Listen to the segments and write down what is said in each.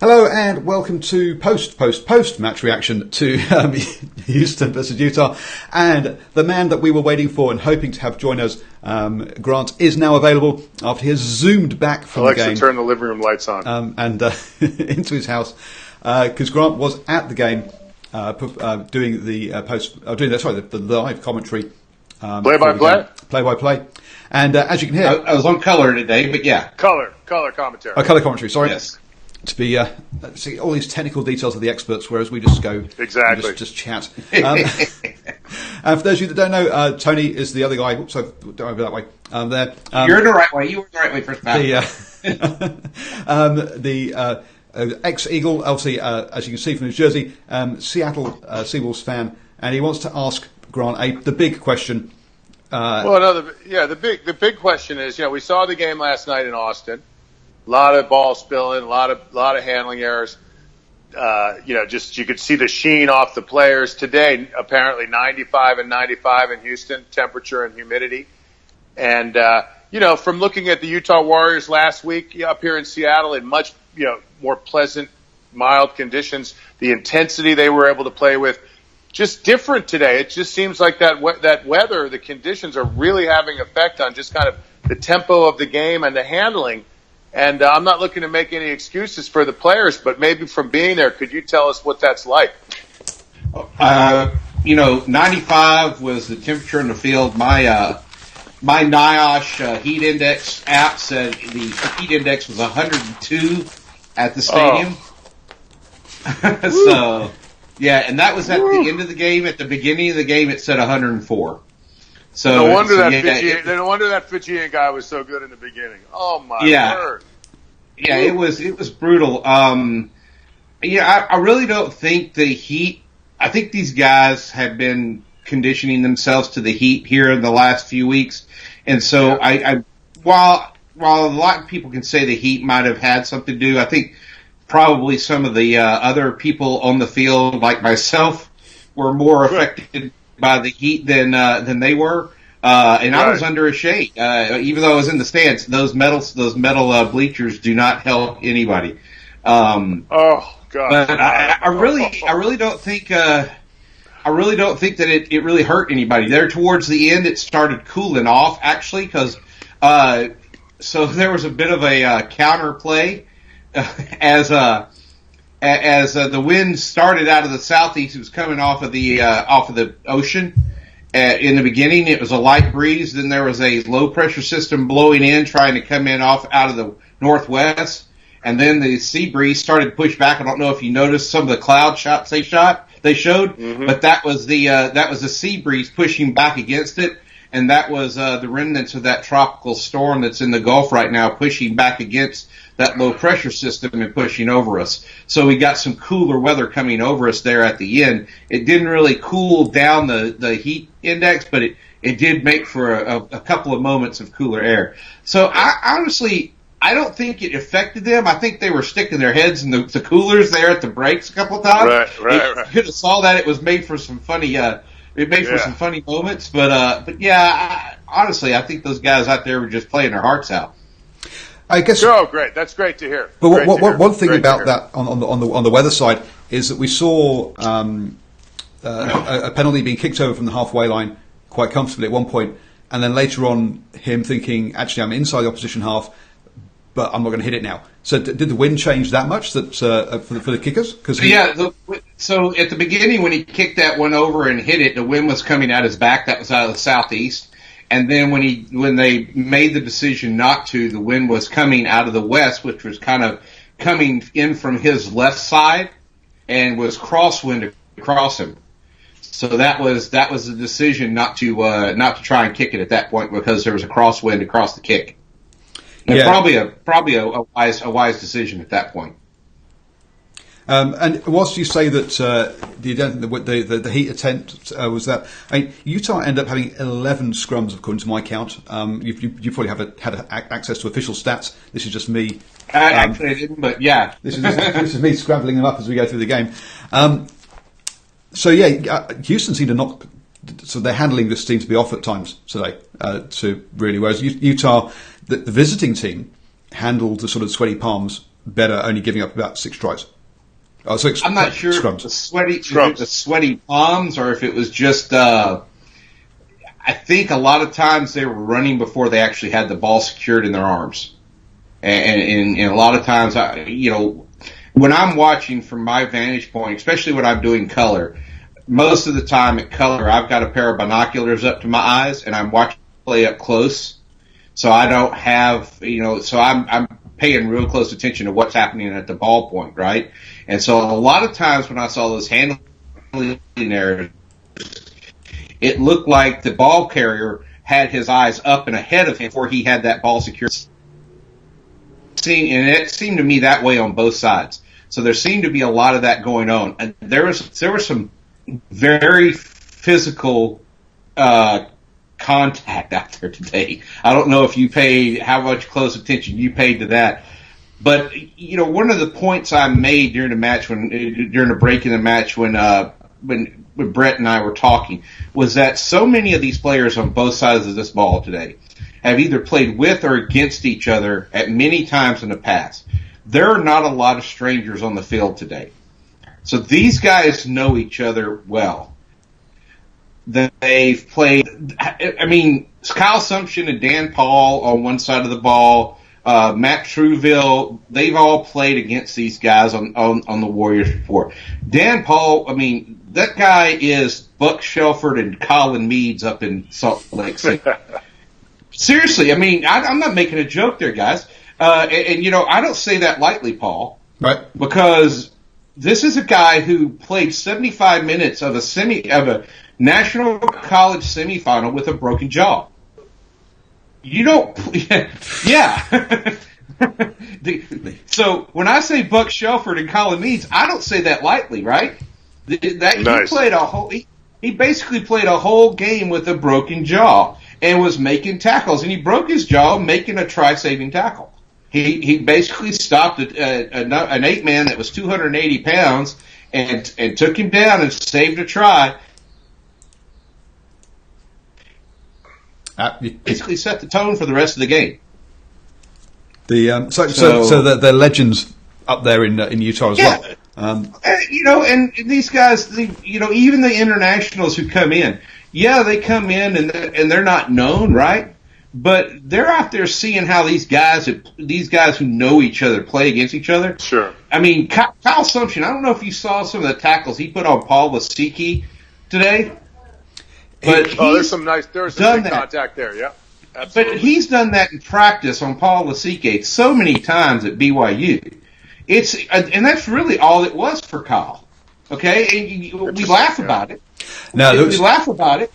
Hello and welcome to post match reaction to Houston versus Utah. And the man that we were waiting for and hoping to have join us, Grant, is now available after he has zoomed back from the game. Alexa, turn the living room lights on. And into his house, because Grant was at the game doing the the live commentary. Play-by-play. And as you can hear... I was on color today, but yeah. Color commentary. Color commentary, sorry. Yes. To be see all these technical details of the experts, whereas we just go exactly just chat. And for those of you that don't know, Tony is the other guy. So don't over that way. There, you're in the right way. You were in the right way first time. The ex-Eagle, obviously, as you can see from his jersey, Seattle Seawolves fan, and he wants to ask Grant the big question. The big question is, we saw the game last night in Austin. A lot of ball spilling, a lot of handling errors. Just you could see the sheen off the players. Today, apparently 95 and 95 in Houston, temperature and humidity. And, from looking at the Utah Warriors last week up here in Seattle in much, more pleasant, mild conditions, the intensity they were able to play with, just different today. It just seems like that weather, the conditions are really having effect on just kind of the tempo of the game and the handling. And I'm not looking to make any excuses for the players, but maybe from being there, could you tell us what that's like? 95 was the temperature in the field. My NIOSH heat index app said the heat index was 102 at the stadium. So, yeah, and that was at the end of the game. At the beginning of the game, it said 104. So no wonder that Fijian guy was so good in the beginning. Oh my word! Yeah, it was brutal. I really don't think the heat. I think these guys have been conditioning themselves to the heat here in the last few weeks, and so while a lot of people can say the heat might have had something to do, I think probably some of the other people on the field, like myself, were more affected by the heat than they were, and I was under a shade. Even though I was in the stands, those metal bleachers do not help anybody. Oh God! But I really don't think that it really hurt anybody. There towards the end, it started cooling off actually, because so there was a bit of a counter play as the wind started out of the southeast. It was coming off of the ocean. In the beginning, it was a light breeze. Then there was a low pressure system blowing in, trying to come in out of the northwest. And then the sea breeze started to push back. I don't know if you noticed some of the cloud shots they showed, but that was the sea breeze pushing back against it. And that was the remnants of that tropical storm that's in the Gulf right now, pushing back against that low pressure system and pushing over us. So we got some cooler weather coming over us there at the end. It didn't really cool down the heat index, but it did make for a couple of moments of cooler air. So I honestly don't think it affected them. I think they were sticking their heads in the coolers there at the breaks a couple of times. Right. You could have saw that it was made for some funny some funny moments, but yeah, honestly, I think those guys out there were just playing their hearts out. I guess. Oh, great! That's great to hear. But one thing about that on the weather side is that we saw a penalty being kicked over from the halfway line quite comfortably at one point, and then later on him thinking, actually, I'm inside the opposition half, but I'm not going to hit it now. So did the wind change that much that for the kickers? So at the beginning when he kicked that one over and hit it, the wind was coming at his back. That was out of the southeast. And then when they made the decision not to, the wind was coming out of the west, which was kind of coming in from his left side and was crosswind across him. So that was the decision not to try and kick it at that point, because there was a crosswind across the kick. And probably a wise decision at that point. And whilst you say that the heat attempt was that, I mean, Utah ended up having 11 scrums according to my count. You probably had access to official stats. This is just me. Actually, I didn't, but yeah, this is me scrabbling them up as we go through the game. Houston seemed to not. So their handling just seemed to be off at times today. Whereas Utah, the visiting team, handled the sort of sweaty palms better, only giving up about 6 tries. Oh, 6 I'm not sure scrums. if the sweaty palms or if it was just. I think a lot of times they were running before they actually had the ball secured in their arms, and a lot of times, when I'm watching from my vantage point, especially when I'm doing color, most of the time at color, I've got a pair of binoculars up to my eyes, and I'm watching play up close, so I don't have, so I'm paying real close attention to what's happening at the ball point, right? And so a lot of times when I saw those handling errors, it looked like the ball carrier had his eyes up and ahead of him before he had that ball secured. And it seemed to me that way on both sides. So there seemed to be a lot of that going on. And there was some very physical contact out there today. I don't know if you paid how much close attention you paid to that. But, one of the points I made during the match, during the break in the match when Brett and I were talking, was that so many of these players on both sides of this ball today have either played with or against each other at many times in the past. There are not a lot of strangers on the field today. So these guys know each other well. They've played, Kyle Sumption and Dan Paul on one side of the ball, Matt Truville, they've all played against these guys on the Warriors before. Dan Paul, that guy is Buck Shelford and Colin Meads up in Salt Lake City. Seriously, I'm not making a joke there, guys. I don't say that lightly, Paul. Right. Because this is a guy who played 75 minutes of a national college semifinal with a broken jaw. You don't, yeah. So when I say Buck Shelford and Colin Meads, I don't say that lightly, right? Nice. He basically played a whole game with a broken jaw and was making tackles, and he broke his jaw making a try-saving tackle. He basically stopped an 8-man that was 280 pounds and took him down and saved a try. Basically set the tone for the rest of the game. So the legends up there in Utah as well. And these guys, even the internationals who come in, they come in and they're not known, right? But they're out there seeing how these guys who know each other play against each other. Sure. Kyle Sumption, I don't know if you saw some of the tackles he put on Paul Wasicki today. But there's some big contact there, yeah. Absolutely. But he's done that in practice on Paul Wasicki so many times at BYU. And that's really all it was for Kyle. Okay, and we laugh about it. We laugh about it.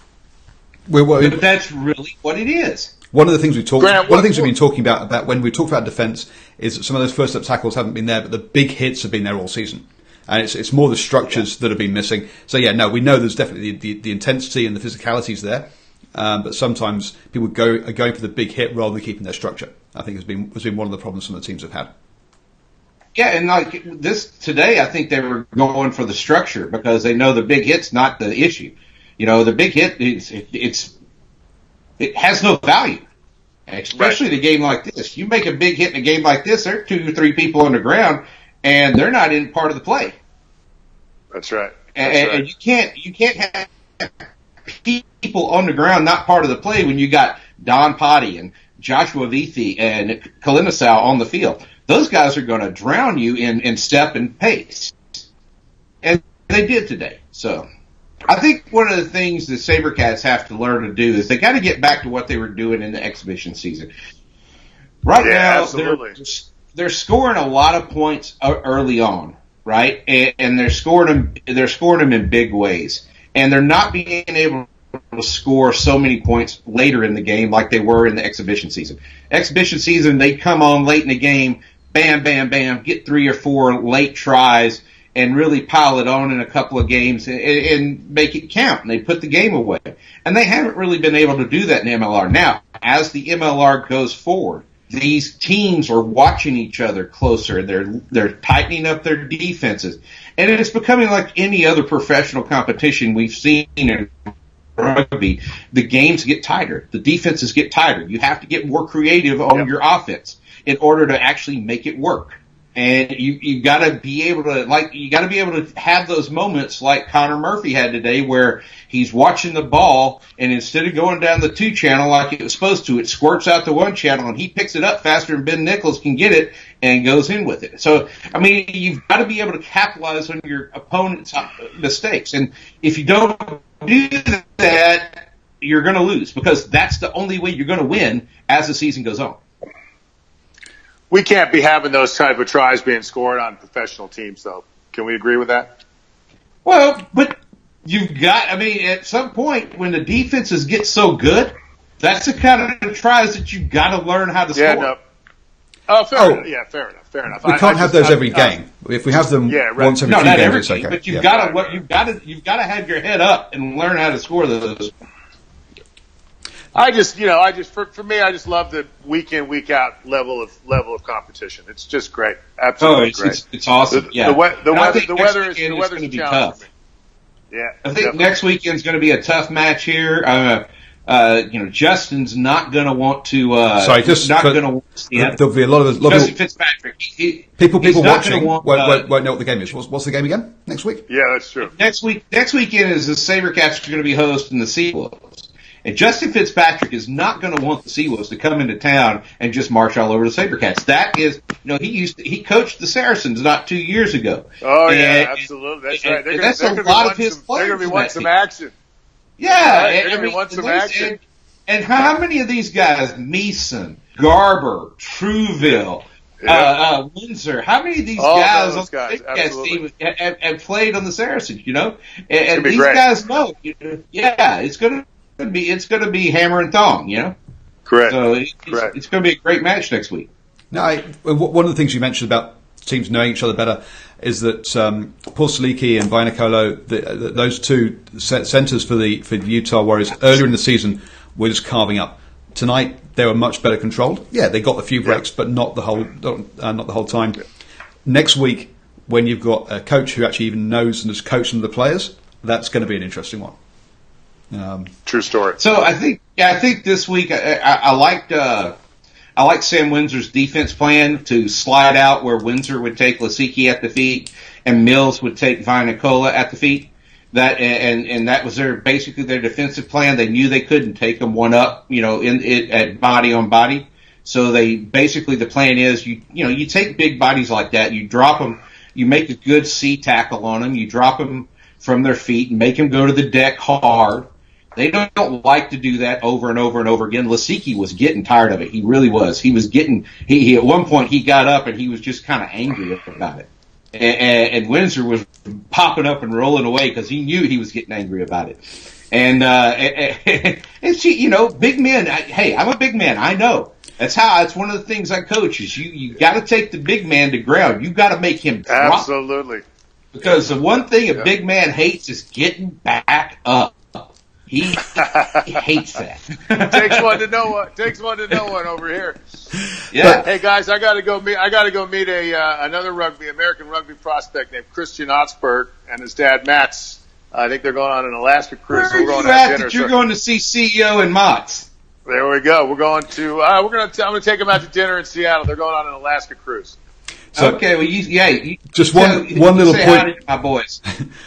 But that's really what it is. One of the things we've been talking about when we talk about defence is that some of those first up tackles haven't been there, but the big hits have been there all season. And it's more the structures that have been missing. So we know there's definitely the intensity and the physicalities there, but sometimes people are going for the big hit rather than keeping their structure. I think has been one of the problems some of the teams have had. Yeah, and like this today, I think they were going for the structure because they know the big hit's not the issue. The big hit it has no value, especially in a game like this. You make a big hit in a game like this, there are 2 or 3 people on the ground, and they're not in part of the play. That's right. And you can't have people on the ground not part of the play when you got Don Potty and Joshua Vithi and Kalinisau on the field. Those guys are going to drown you in step and pace. And they did today. So I think one of the things the SaberCats have to learn to do is they got to get back to what they were doing in the exhibition season. Right now, they're scoring a lot of points early on, right? And they're scoring them in big ways. And they're not being able to score so many points later in the game like they were in the exhibition season. Exhibition season, they come on late in the game, bam, bam, bam, get 3 or 4 late tries and really pile it on in a couple of games and make it count. And they put the game away. And they haven't really been able to do that in MLR. Now, as the MLR goes forward, these teams are watching each other closer. They're tightening up their defenses. And it's becoming like any other professional competition we've seen in rugby. The games get tighter. The defenses get tighter. You have to get more creative on your offense in order to actually make it work. And you got to be able to have those moments like Connor Murphy had today, where he's watching the ball, and instead of going down the 2 channel like it was supposed to, it squirts out the 1 channel, and he picks it up faster than Ben Nichols can get it and goes in with it. So, I mean, you've got to be able to capitalize on your opponent's mistakes, and if you don't do that, you're going to lose, because that's the only way you're going to win as the season goes on. We can't be having those type of tries being scored on professional teams, though. Can we agree with that? Well, but you've got, I mean, at some point when the defenses get so good, that's the kind of tries that you've got to learn how to score. No. Oh, fair enough. Yeah, fair enough. We can't have those every game. If we have them once every 2 games, it's okay. But you've got to have your head up and learn how to score those. For me, I just love the week in, week out level of competition. It's just great. Absolutely great. It's awesome. The weather's going to be tough. Yeah. I think next weekend's going to be a tough match here. Justin's not going to want to. There'll be a lot of Justin Fitzpatrick. People watching won't know what the game is. What's the game again next week? Yeah, that's true. Next weekend is the SaberCats are going to be hosting the Seawolves. And Justin Fitzpatrick is not going to want the Seawolves to come into town and just march all over the SaberCats. That is, he coached the Saracens not 2 years ago. Oh, yeah, absolutely. That's right. That's a lot of his players. They're going to be wanting some action. Yeah. Right. They're going to be wanting some action. And how many of these guys, Meeson, Garber, Trouville, Windsor, how many of these guys on the SaberCats team have played on the Saracens, And these guys know, it's going to be hammer and thong, Correct. So it's going to be a great match next week. Now, one of the things you mentioned about teams knowing each other better is that Porceliki and Vainicolo, those 2 centers for the Utah Warriors earlier in the season, were just carving up. Tonight they were much better controlled. Yeah, they got a few breaks, but not the whole time. Yeah. Next week, when you've got a coach who actually even knows and has coached some of the players, that's going to be an interesting one. True story. So I think this week I liked Sam Windsor's defense plan to slide out where Windsor would take Lasicki at the feet and Mills would take Vainicolo at the feet. That was basically their defensive plan. They knew they couldn't take them one up, at body on body. So the plan is you take big bodies like that, you drop them, you make a good C tackle on them, you drop them from their feet and make them go to the deck hard. They don't like to do that over and over and over again. Lasicki was getting tired of it. He really was. He was he at one point he got up and he was just kind of angry about it. And Windsor was popping up and rolling away because he knew he was getting angry about it. And big men. Hey, I'm a big man. I know. That's one of the things I coach is you got to take the big man to ground. You got to make him drop. Absolutely. Because the one thing a big man hates is getting back up. He hates that. Takes one to know one over here. Yeah. Hey guys, I got to go meet another American rugby prospect named Christian Otzberg and his dad Mats. I think they're going on an Alaska cruise. Where are you at that you're going to see CEO and Mats? There we go. We're going to. I'm going to take them out to dinner in Seattle. They're going on an Alaska cruise. So, okay, well, just one little point, my boys.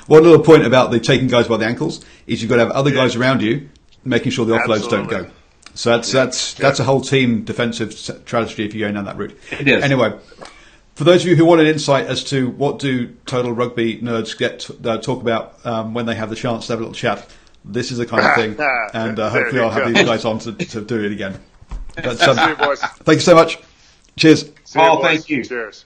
One little point about the taking guys by the ankles is you've got to have other guys around you making sure the offloads don't go. So that's a whole team defensive strategy if you're going down that route. It is. Anyway, for those of you who want an insight as to what do total rugby nerds talk about when they have the chance to have a little chat, this is the kind of thing, and hopefully I'll have these guys on to do it again. But, See you, boys. Thank you so much. Cheers. Paul, thank you. Cheers.